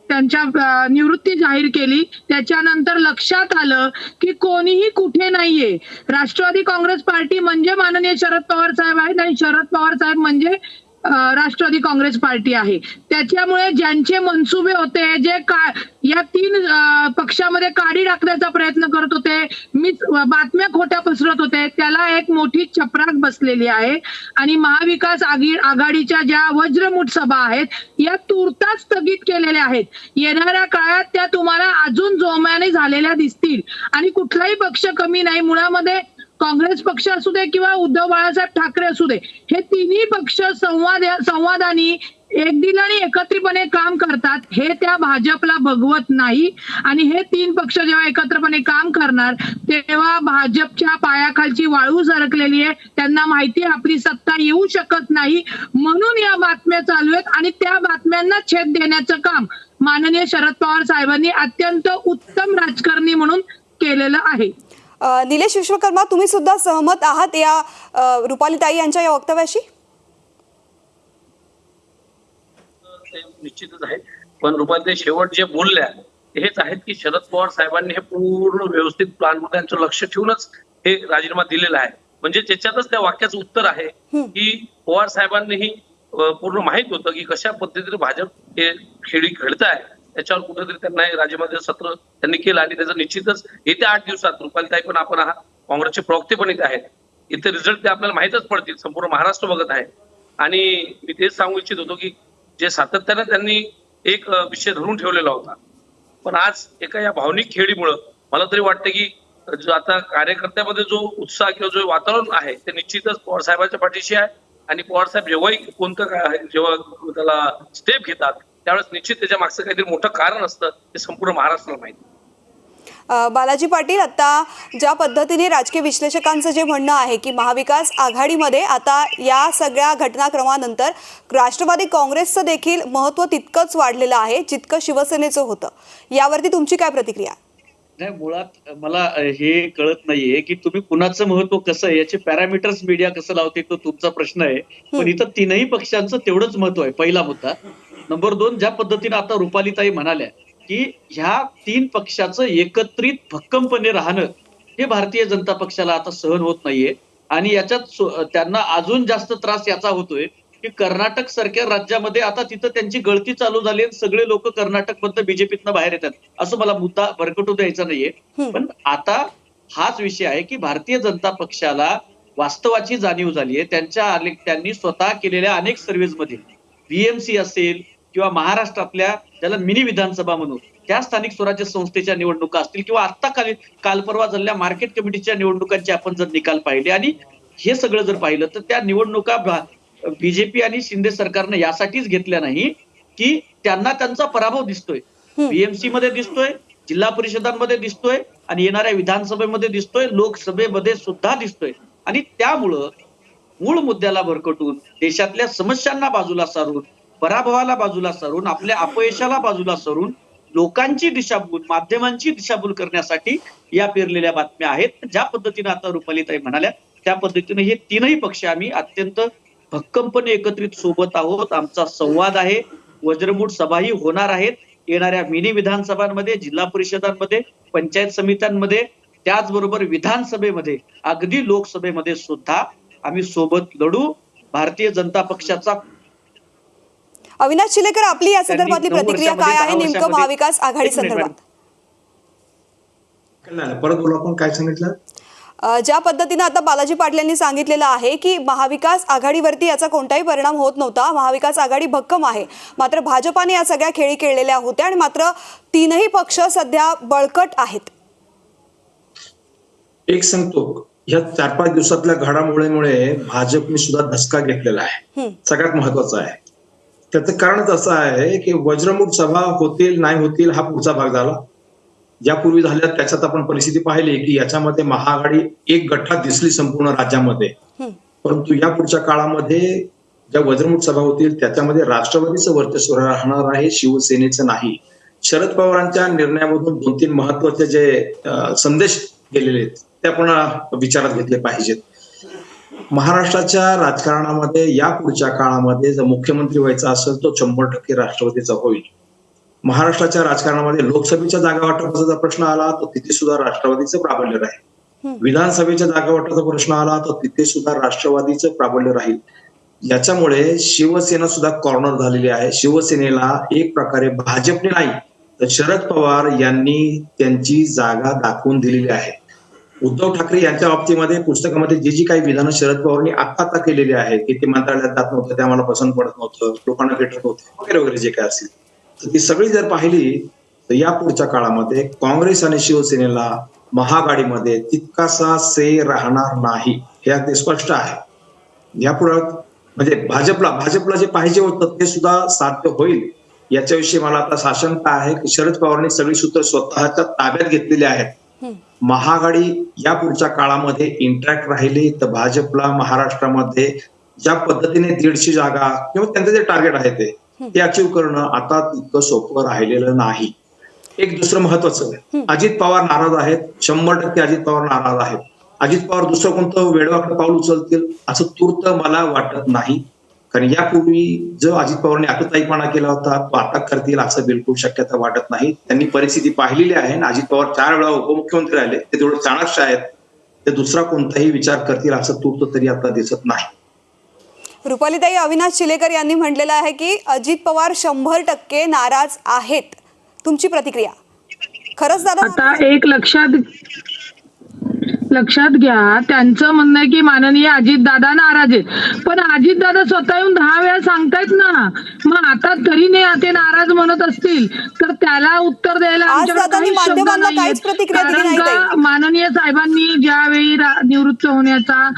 त्यांच्या निवृत्ती जाहीर केली, त्याच्यानंतर लक्षात आलं की कोणीही कुठे नाहीये. राष्ट्रवादी काँग्रेस पार्टी म्हणजे माननीय शरद पवार साहेब आहेत आणि शरद पवार साहेब म्हणजे राष्ट्रवादी काँग्रेस पार्टी आहे. त्याच्यामुळे ज्यांचे मनसुबे होते, जे या 3 पक्षामध्ये काडी टाकण्याचा प्रयत्न करत होते, बातम्या खोट्या पसरत होते, त्याला एक मोठी चपराक बसलेली आहे. आणि महाविकास आघाडीच्या ज्या वज्रमूठ सभा आहेत या तुर्तास स्थगित केलेल्या आहेत. येणाऱ्या काळात त्या तुम्हाला अजून जोमाने झालेल्या दिसतील आणि कुठलाही पक्ष कमी नाही. मुळामध्ये काँग्रेस पक्ष असू दे किंवा उद्धव बाळासाहेब ठाकरे असू दे, हे तिन्ही पक्ष संवादाने एकदिलाने एकत्रितपणे काम करतात. हे त्या भाजपला बघवत नाही. आणि हे 3 पक्ष जेव्हा एकत्रपणे काम करणार तेव्हा भाजपच्या पायाखालची वाळू सरकलेली आहे. त्यांना माहिती आहे आपली सत्ता येऊ शकत नाही, म्हणून या बातम्या चालू आहेत आणि त्या बातम्यांना छेद देण्याचं काम माननीय शरद पवार साहेबांनी अत्यंत उत्तम राजकारणी म्हणून केलेलं आहे. निलेश विश्वकर्मा, तुम्ही सुद्धा सहमत आहात या रुपालीताई यांच्या या वक्तव्याशी? निश्चितच आहे, पण रुपालीताई शेवट जे बोलल्या हेच आहेत की शरद पवार साहेबांनी हे पूर्ण व्यवस्थित प्लॅन त्यांचं लक्ष ठेवूनच हे राजीनामा दिलेला आहे. म्हणजे त्याच्यातच त्या वाक्याचं उत्तर आहे की पवार साहेबांनीही पूर्ण माहित होतं की कशा पद्धतीने भाजप हे खेळी खेळताय, त्याच्यावर कुठेतरी त्यांना राजीनामा सत्र त्यांनी केलं. आणि त्याचं निश्चितच येत्या 8 दिवसात, रुपालीताई पण आपण आहात, काँग्रेसचे प्रवक्ते पण इथे आहेत, इथे रिझल्ट ते आपल्याला माहितच पडतील, संपूर्ण महाराष्ट्र बघत आहे. आणि मी तेच सांगू इच्छित होतो की जे सातत्याने त्यांनी एक विषय धरून ठेवलेला होता, पण आज एका या भावनिक खेळीमुळं मला तरी वाटतं की जो आता कार्यकर्त्यामध्ये जो उत्साह किंवा जो वातावरण आहे ते निश्चितच पवार साहेबांच्या पाठीशी आहे. आणि पवार साहेब जेव्हाही जेव्हा त्याला स्टेप घेतात त्यावेळेस निश्चित त्याच्या मागचं काहीतरी मोठं कारण असतं, ते संपूर्ण महाराष्ट्राला माहिती. बालाजी पाटील, आता ज्या पद्धतीने राजकीय विश्लेषकांचं जे म्हणणं आहे की महाविकास आघाडीमध्ये आता या सगळ्या घटनाक्रमानंतर राष्ट्रवादी काँग्रेसचं देखील महत्त्व तितकंच वाढलेलं आहे जितकं शिवसेनेचं होतं, यावरती तुमची काय प्रतिक्रिया? नाही, मुळात मला हे कळत नाहीये की तुम्ही कुणाचं महत्व कसं आहे, याचे पॅरामीटर्स मीडिया कसं लावते तो तुमचा प्रश्न आहे. पण इथं 3ही पक्षांचं तेवढंच महत्व आहे, पहिला मुद्दा. नंबर 2, ज्या पद्धतीने आता रुपालीताई म्हणाल्या की ह्या 3 पक्षाचं एकत्रित भक्कमपणे राहणं हे भारतीय जनता पक्षाला आता सहन होत नाहीये. आणि याच्यात त्यांना अजून जास्त त्रास याचा होतोय की कर्नाटक सारख्या राज्यामध्ये आता तिथं त्यांची गळती चालू झाली आणि सगळे लोक कर्नाटक मधनं बीजेपीतनं बाहेर येतात, असं मला मुद्दा भरकटू द्यायचा नाहीये. पण आता हाच विषय आहे की भारतीय जनता पक्षाला वास्तवाची जाणीव झाली आहे. त्यांनी स्वतः केलेल्या अनेक सर्व्हेजमध्ये बीएमसी असेल किंवा महाराष्ट्रातल्या ज्याला मिनी विधानसभा म्हणून त्या स्थानिक स्वराज्य संस्थेच्या निवडणुका असतील किंवा आता काल परवा झालेल्या मार्केट कमिटीच्या निवडणुकांचे आपण जर निकाल पाहिले आणि हे सगळं जर पाहिलं तर त्या निवडणुका बीजेपी आणि शिंदे सरकारनं यासाठीच घेतल्या नाही की त्यांना त्यांचा पराभव दिसतोय, बीएमसी मध्ये दिसतोय, जिल्हा परिषदांमध्ये दिसतोय आणि येणाऱ्या विधानसभेमध्ये दिसतोय, लोकसभेमध्ये सुद्धा दिसतोय. आणि त्यामुळं मूळ मुद्द्याला भरकटून देशातल्या समस्यांना बाजूला सारून, पराभवाला बाजूला सारून, आपल्या अपयशाला बाजूला सारून लोकांची दिशाभूल, माध्यमांची दिशाभूल करण्यासाठी या पेरलेल्या बातम्या आहेत. ज्या पद्धतीने आता रुपालीताई म्हणाल्या त्या पद्धतीने हे तीनही पक्ष आम्ही अत्यंत भक्कमपणे एकत्रित सोबत आहोत. आमचा संवाद आहे, वज्रमूठ सभाही होणार आहेत येणाऱ्या मिनी विधानसभांमध्ये, जिल्हा परिषदांमध्ये, पंचायत समित्यांमध्ये, त्याचबरोबर विधानसभेमध्ये, अगदी लोकसभेमध्ये सुद्धा आम्ही सोबत लढू. भारतीय जनता पक्षाचा अविनाश चिलेकर, आपली या संदर्भातली प्रतिक्रिया काय आहे नेमकं महाविकास आघाडी संदर्भात? परत बोला, आपण काय सांगितलं? ज्या पद्धतीने आता बालाजी पाटील यांनी सांगितलेलं आहे की महाविकास आघाडीवरती याचा कोणताही परिणाम होत नव्हता, महाविकास आघाडी भक्कम आहे, मात्र भाजपाने या सगळ्या खेळी खेळलेल्या होत्या आणि मात्र तीनही पक्ष सध्या बळकट आहेत. एक सांगतो, या 4-5 दिवसातल्या घडामोडीमुळे भाजपने सुद्धा धसका घेतलेला आहे. सगळ्यात महत्वाचं आहे त्याचं कारणच असं आहे की वज्रमूठ सभा होतील नाही होतील हा पुढचा भाग झाला. यापूर्वी झाल्या त्याच्यात आपण परिस्थिती पाहिली की याच्यामध्ये महाआघाडी एक गठ्ठा दिसली संपूर्ण राज्यामध्ये, परंतु या पुढच्या काळामध्ये ज्या वज्रमूठ सभा होतील त्याच्यामध्ये राष्ट्रवादीचं वर्चस्व राहणार आहे, शिवसेनेचं नाही. शरद पवारांच्या निर्णयामधून 2-3 महत्वाचे जे संदेश गेलेले आहेत ते आपण विचारात घेतले पाहिजेत. महाराष्ट्राच्या राजकारणामध्ये या पुढच्या काळामध्ये जर मुख्यमंत्री व्हायचा असेल तो 100% राष्ट्रवादीचा होईल. महाराष्ट्राच्या राजकारणामध्ये लोकसभेच्या जागा वाटपाचा जर प्रश्न आला तर तिथे सुद्धा राष्ट्रवादीचं प्राबल्य राहील. विधानसभेच्या जागा वाटपाचा प्रश्न आला तर तिथे सुद्धा राष्ट्रवादीचं प्राबल्य राहील. याच्यामुळे शिवसेना सुद्धा कॉर्नर झालेली आहे. शिवसेनेला एक प्रकारे भाजपने नाही तर शरद पवार यांनी त्यांची जागा दाखवून दिलेली आहे. उद्धव ठाकरे यांच्या बाबतीमध्ये पुस्तकामध्ये जी काही विधानं शरद पवारांनी आता केलेली आहे की ते मंत्रालयात जात नव्हतं, ते आम्हाला पसंत पडत नव्हतं, लोकांना भेटत नव्हतं वगैरे वगैरे जे काय असेल तर ती सगळी जर पाहिली तर या पुढच्या काळामध्ये काँग्रेस आणि शिवसेनेला महाआघाडीमध्ये तितकासा से राहणार नाही हे अगदी स्पष्ट आहे. यापुढे म्हणजे भाजपला जे पाहिजे होतं ते सुद्धा साध्य होईल याच्याविषयी मला आता साशंकता आहे की शरद पवारांनी सगळी सूत्र स्वतःच्या ताब्यात घेतलेली आहेत. महाआघाडी या पुढच्या काळामध्ये इंटॅक्ट राहिली तर भाजपला महाराष्ट्रामध्ये ज्या पद्धतीने 150 जागा किंवा त्यांचं जे टार्गेट आहे ते अचीव्ह करणं आता तितकं सोपं राहिलेलं नाही. एक दुसरं महत्वाचं, अजित पवार नाराज आहेत, 100% अजित पवार नाराज आहेत. अजित पवार दुसरं कोणतं वेडवाकडं पाऊल उचलतील असं तूर्त मला वाटत नाही, कारण यापूर्वी जो अजित पवारने आतताईपणा केला होता तो आता करतील असं बिलकुल शक्यता वाटत नाही. त्यांनी परिस्थिती पाहिलेली आहे आणि अजित पवार 4 वेळा उपमुख्यमंत्री राहिले, ते तेवढे चाणक्य आहेत, ते दुसरा कोणताही विचार करतील असं तूर्त तरी आता दिसत नाही. रुपालीताई, अविनाश चिलेकर यांनी म्हटलेलं आहे की अजित पवार 100% नाराज आहेत. तुमची प्रतिक्रिया? खरंच दादा आता एक लक्षात घ्या, त्यांचं म्हणणं आहे की माननीय अजितदादा नाराज आहेत, पण अजितदादा स्वतः येऊन 10 वेळा सांगतायत ना, मग आता तरी नाही ते नाराज म्हणत असतील तर त्याला उत्तर द्यायला आमच्याकडे काहीच शब्द नाहीयेत. कारण का माननीय साहेबांनी ज्यावेळी निवृत्त होण्याचा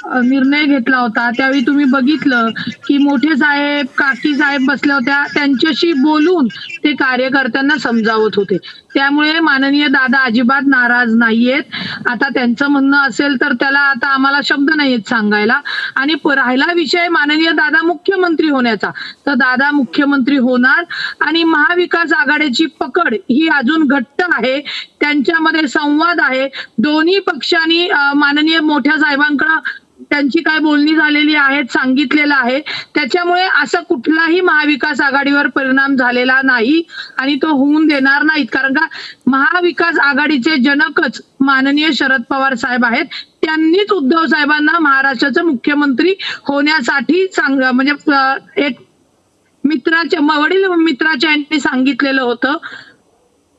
निर्णय घेतला होता त्यावेळी तुम्ही बघितलं की मोठे साहेब, काकी साहेब बसल्या होत्या, त्यांच्याशी बोलून ते कार्यकर्त्यांना समजावत होते. त्यामुळे माननीय दादा अजिबात नाराज नाहीयेत. आता त्यांचं म्हणणं असेल तर त्याला आता आम्हाला शब्द नाहीयेत सांगायला. आणि राहिला विषय माननीय दादा मुख्यमंत्री होण्याचा, तर दादा मुख्यमंत्री होणार आणि महाविकास आघाडीची पकड ही अजून घट्ट आहे, त्यांच्यामध्ये संवाद आहे. दोन्ही पक्षांनी माननीय मोठ्या साहेबांकडे त्यांची काय बोलणी झालेली आहेत सांगितलेलं आहे. त्याच्यामुळे असं कुठलाही महाविकास आघाडीवर परिणाम झालेला नाही आणि तो होऊन देणार नाहीत. कारण का महाविकास आघाडीचे जनकच माननीय शरद पवार साहेब आहेत. त्यांनीच उद्धव साहेबांना महाराष्ट्राचे मुख्यमंत्री होण्यासाठी म्हणजे एक वडील मित्राच्या यांनी सांगितलेलं होतं.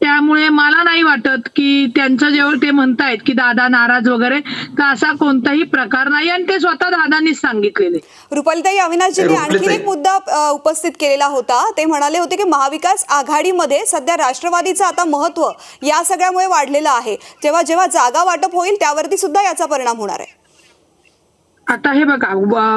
त्यामुळे मला नाही वाटत की त्यांचं जेव्हा ते म्हणतायत की दादा नाराज वगैरे, तर असा कोणताही प्रकार नाही आणि ते स्वतः दादांनीच सांगितलेले. रुपालीताई, अविनाशजींनी आणखी एक मुद्दा उपस्थित केलेला होता. ते म्हणाले होते की महाविकास आघाडीमध्ये सध्या राष्ट्रवादीचं आता महत्व या सगळ्यामुळे वाढलेलं आहे. जेव्हा जेव्हा जागा वाटप होईल त्यावरती सुद्धा याचा परिणाम होणार आहे. आता हे बघा,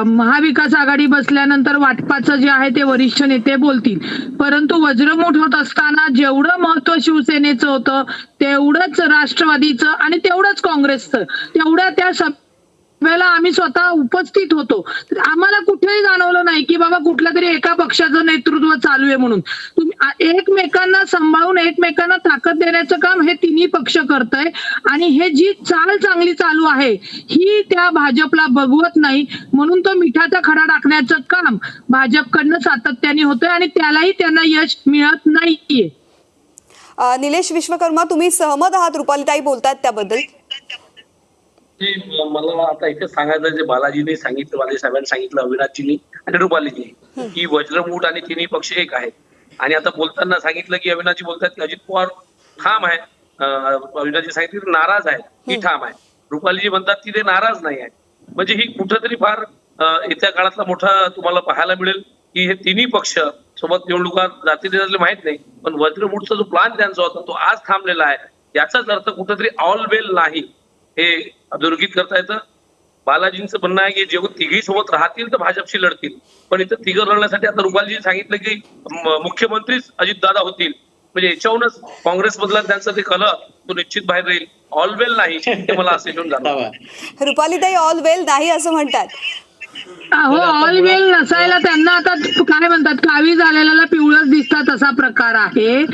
महाविकास आघाडी बसल्यानंतर वाटपाचं जे आहे ते वरिष्ठ नेते बोलतील, परंतु वज्रमूठ होत असताना जेवढं महत्व शिवसेनेचं होतं तेवढंच राष्ट्रवादीचं आणि तेवढंच काँग्रेसचं, तेवढ्या त्या वेळेला आम्ही स्वतः उपस्थित होतो. तर आम्हाला कुठेही जाणवलं नाही की बाबा कुठल्या तरी एका पक्षाचं नेतृत्व चालू आहे म्हणून. तुम्ही एकमेकांना सांभाळून एकमेकांना ताकद देण्याचं काम हे तिन्ही पक्ष करताय आणि हे जी चाल चांगली चालू आहे ही त्या भाजपला बघवत नाही, म्हणून तो मिठाचा खडा टाकण्याचं काम भाजपकडनं सातत्याने होतंय आणि त्यालाही त्यांना यश मिळत नाहीये. निलेश विश्वकर्मा, तुम्ही सहमत आहात रुपालीताई बोलतायत त्याबद्दल? मला आता इथे सांगायचं जे बालाजीने सांगितलं, बालाजी साहेबांनी सांगितलं, अविनाशजींनी आणि रुपालीजी की वज्रमूठ आणि तिन्ही पक्ष एक आहेत. आणि आता बोलताना सांगितलं की अविनाशजी बोलतात की अजित पवार ठाम आहे, अविनाशजी सांगितलं की नाराज आहे, ही ठाम आहे. रुपालीजी म्हणतात की ते नाराज नाही आहे. म्हणजे ही कुठंतरी फार येत्या काळातला मोठा तुम्हाला पाहायला मिळेल की हे तिन्ही पक्ष सोबत निवडणुका जातील माहित नाही, पण वज्रमूठचा जो प्लान त्यांचा होता तो आज थांबलेला आहे. याचाच अर्थ कुठंतरी ऑल वेल नाही हे अधोरेखित करता येतं. बालाजींचं म्हणणं आहे की जेव्हा तिघी सोबत राहतील तर भाजपशी लढतील, पण इथं तिघं लढण्यासाठी आता रुपालीजी सांगितलं की मुख्यमंत्रीच अजितदादा होतील. म्हणजे याच्याहूनच काँग्रेस मधला त्यांचा ते कल तो निश्चित बाहेर राहील. ऑल वेल नाही हे मला असे घेऊन जाणवलं. रुपालीताई, ऑल वेल नाही असं म्हणतात. हो, ऑल वेल नसायला त्यांना आता काय म्हणतात, कावी झालेल्याला पिवळच दिसतात असा प्रकार आहे.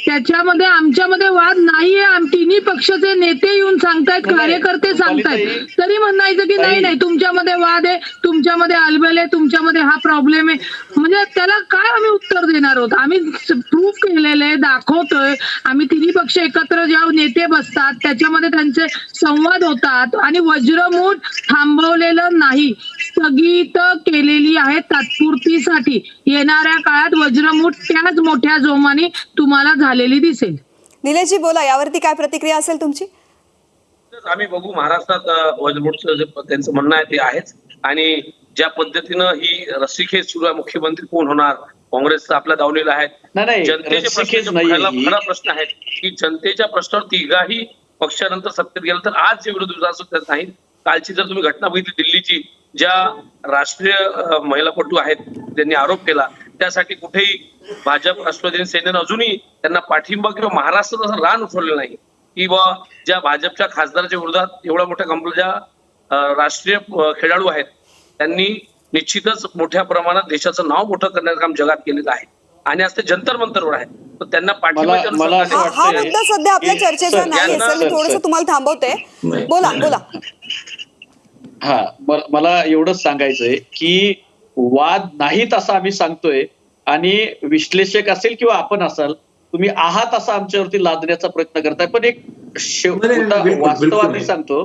त्याच्यामध्ये आमच्यामध्ये वाद नाहीये. तिन्ही पक्षाचे नेते येऊन सांगतायत, कार्यकर्ते सांगतायत, तरी म्हणायचं की नाही नाही तुमच्यामध्ये वाद आहे, तुमच्यामध्ये अलबेल आहे, तुमच्यामध्ये हा प्रॉब्लेम आहे. म्हणजे त्याला काय आम्ही उत्तर देणार आहोत? आम्ही प्रूफ केलेलं आहे, दाखवतोय. आम्ही तिन्ही पक्ष एकत्र जेव्हा नेते बसतात त्याच्यामध्ये त्यांचे संवाद होतात आणि वज्रमूठ थांबवलेलं नाही, स्थगित केलेली आहे तात्पुरतीसाठी. येणाऱ्या काळात वज्रमूठ त्याच मोठ्या जोमाने तुम्हाला झालेली दिसेल. निलेशजी बोला, यावरती काय प्रतिक्रिया असेल तुमची? आम्ही बघू, महाराष्ट्रात वज्रमूठचं जे त्यांचं म्हणणं आहे ते आहेच. आणि ज्या पद्धतीनं ही रस्सीखेच सुरू आहे, मुख्यमंत्री कोण होणार, काँग्रेसचा आपल्या दावणीला आहे. जनतेचे खरा प्रश्न आहेत की जनतेच्या प्रश्नावर तिघाही पक्षानंतर सत्तेत गेलं तर आज जे विरोधी विचार नाहीत. कालची जर तुम्ही घटना बघितली दिल्लीची, ज्या राष्ट्रीय महिलापटू आहेत त्यांनी आरोप केला, त्यासाठी कुठेही भाजप, राष्ट्रवादी, सेनेनं अजूनही त्यांना पाठिंबा किंवा महाराष्ट्रात असं रान उठवलेलं नाही की बा ज्या भाजपच्या खासदाराच्या विरोधात एवढ्या मोठ्या कंपनीच्या राष्ट्रीय खेळाडू आहेत त्यांनी निश्चितच मोठ्या प्रमाणात देशाचं नाव मोठं करण्याचं काम जगात केलेलं आहे आणि आज ते जंतर मंतरवर आहेत. तर त्यांना पाठिंबा हा मुद्दा सध्या आपल्या चर्चेचा नाही, मी थोडंसं तुम्हाला थांबवते. बोला बोला. मला एवढंच सांगायचंय की वाद नाहीत असं आम्ही सांगतोय आणि विश्लेषक असेल किंवा आपण असाल, तुम्ही आहात असा आमच्यावरती लादण्याचा प्रयत्न करताय. पण एक वास्तवात सांगतो,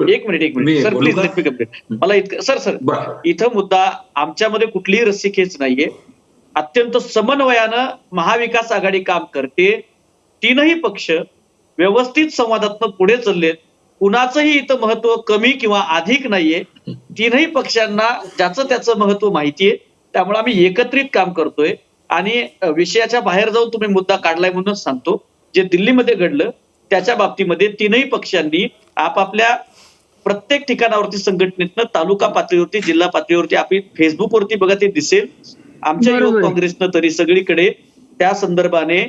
एक minute sir, please let me complete. मला इतकं सर इथं मुद्दा आमच्यामध्ये कुठलीही रस्सीखेच नाहीये. अत्यंत समन्वयानं महाविकास आघाडी काम करते. तीनही पक्ष व्यवस्थित संवादात्मक पुढे चाललेत. कुणाचंही इथं महत्व कमी किंवा अधिक नाहीये. तीनही पक्षांना ज्याचं त्याचं महत्व माहितीये, त्यामुळे आम्ही एकत्रित काम करतोय. आणि विषयाच्या बाहेर जाऊन तुम्ही मुद्दा काढलाय म्हणूनच सांगतो, जे दिल्लीमध्ये घडलं त्याच्या बाबतीमध्ये तीनही पक्षांनी आपापल्या प्रत्येक ठिकाणावरती संघटनेतनं तालुका पातळीवरती, जिल्हा पातळीवरती, आपण फेसबुकवरती बघा ते दिसेल, आमच्या युवक काँग्रेसनं तरी सगळीकडे त्या संदर्भाने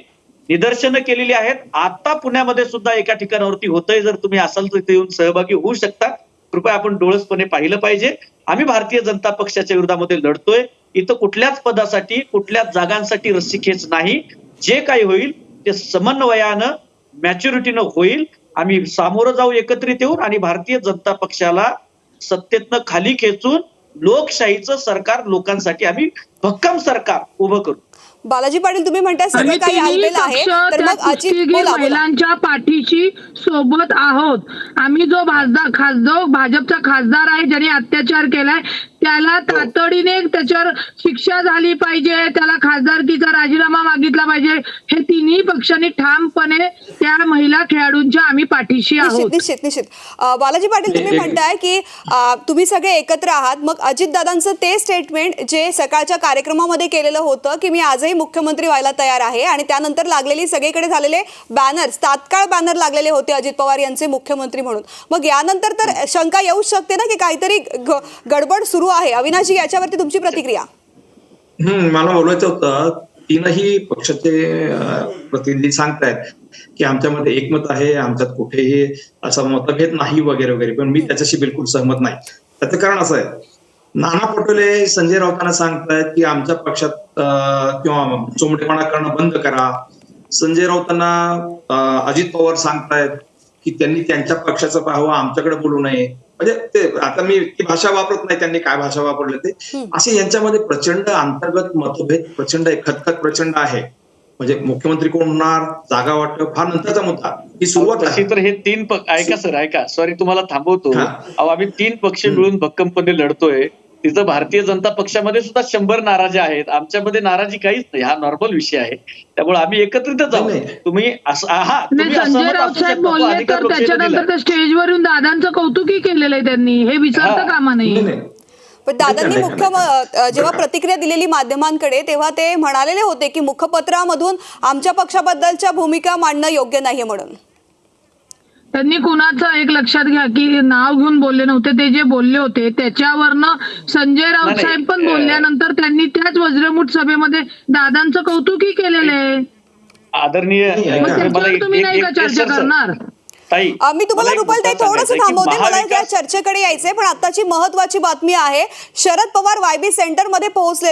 निदर्शनं केलेली आहेत. आता पुण्यामध्ये सुद्धा एका ठिकाणावरती होतंय. जर तुम्ही असाल तर इथे येऊन सहभागी होऊ शकता. कृपया आपण डोळसपणे पाहिलं पाहिजे. आम्ही भारतीय जनता पक्षाच्या विरोधामध्ये लढतोय. इथं कुठल्याच पदासाठी, कुठल्याच जागांसाठी रस्सीखेच नाही. जे काही होईल ते समन्वयानं, मॅच्युरिटीनं होईल. आम्ही सामोरं जाऊ एकत्रित येऊन आणि भारतीय जनता पक्षाला सत्तेतनं खाली खेचून लोकशाहीचं सरकार, लोकांसाठी आम्ही भक्कम सरकार उभं करू. बालाजी पाटील, तुम्ही म्हणताय सगळं काही आलेलं आहे, तर मग महिलांच्या पाठीशी सोबत आहोत आम्ही. जो भाजपचा खासदार आहे ज्याने अत्याचार केलाय त्याला तातडीने त्याच्यावर शिक्षा झाली पाहिजे, त्याला खासदारकीचा राजीनामा मागितला पाहिजे. हे तिन्ही पक्षांनी ठामपणे त्या महिला खेळाडूंच्या आम्ही पाठीशी निश्चित आहोत. निश्चित निश्चित बालाजी पाटील, तुम्ही म्हणताय की तुम्ही सगळे एकत्र आहात, मग अजितदादांचं ते स्टेटमेंट जे सकाळच्या कार्यक्रमामध्ये केलेलं होतं की मी आजही मुख्यमंत्री व्हायला तयार आहे, आणि त्यानंतर लागलेली सगळीकडे झालेले बॅनर्स, तात्काळ बॅनर लागलेले होते अजित पवार यांचे मुख्यमंत्री म्हणून, मग यानंतर तर शंका येऊ शकते ना की काहीतरी गडबड सुरू आहे. अविनाशजी, याच्यावरती तुमची प्रतिक्रिया? मला बोलायचं होतं, तीनही पक्षाचे प्रतिनिधी सांगतायत की आमच्यामध्ये एकमत आहे, आमच्यात कुठेही असा मतभेद नाही वगैरे वगैरे, पण मी त्याच्याशी बिलकुल सहमत नाही. त्याचं कारण असं आहे, नाना पटोले संजय राऊतांना सांगतायत की आमच्या पक्षात किंवा चोमडेपणा करणं बंद करा. संजय राऊतांना अजित पवार सांगतायत की त्यांनी त्यांच्या पक्षाचं पाहावं, आमच्याकडे बोलू नये. म्हणजे ते आता मी ती भाषा वापरत नाही, त्यांनी काय भाषा वापरली ते असे यांच्यामध्ये प्रचंड अंतर्गत मतभेद, प्रचंड खतखत प्रचंड आहे. म्हणजे मुख्यमंत्री कोण होणार, जागा वाटप हा नंतरचा मुद्दा, ही सुरुवात तशी आहे. तर हे तीन ऐका सर, ऐका, सॉरी तुम्हाला थांबवतो. हा. अहो, आम्ही 3 पक्ष मिळून भक्कमपणे लढतोय. तिथं भारतीय जनता पक्षामध्ये सुद्धा 100 नाराजी आहेत, आमच्यामध्ये नाराजी काहीच नाही. हा नॉर्मल विषय आहे, त्यामुळे आम्ही एकत्रितच आहोत. नाही. तुम्ही नाही, संजय राऊत साहेब बोलले तर त्याच्यानंतर त्या स्टेजवरून दादांचं कौतुकही केलेलं आहे त्यांनी, हे विसरता कामा नाही, नाही. नाही. पण दादांनी जेव्हा प्रतिक्रिया दिलेली माध्यमांकडे तेव्हा ते म्हणालेले होते की मुखपत्रामधून आमच्या पक्षाबद्दलच्या भूमिका मांडणं योग्य नाही म्हणून. त्यांनी कुणाचं एक लक्षात घ्या की नाव घेऊन बोलले नव्हते, ते जे बोलले होते त्याच्यावरनं संजय राऊत नाही, साहेब पण बोलल्यानंतर त्यांनी त्याच वज्रमुठ सभेमध्ये दादांचं कौतुकही केलेलं आहे. आदरणीय नाही, मग ऐका. त्याच्यावर तुम्ही नाही का चर्चा करणार? ताई, मी तुम्हाला मला एक रुपाल ताई मुद्दा थोडंसं सांगायचा आहे की थांबवते, मला या महाविकास चर्चेकडे यायचंय, पण आताची महत्वाची बातमी आहे, शरद पवार YB सेंटरमध्ये पोहोचले.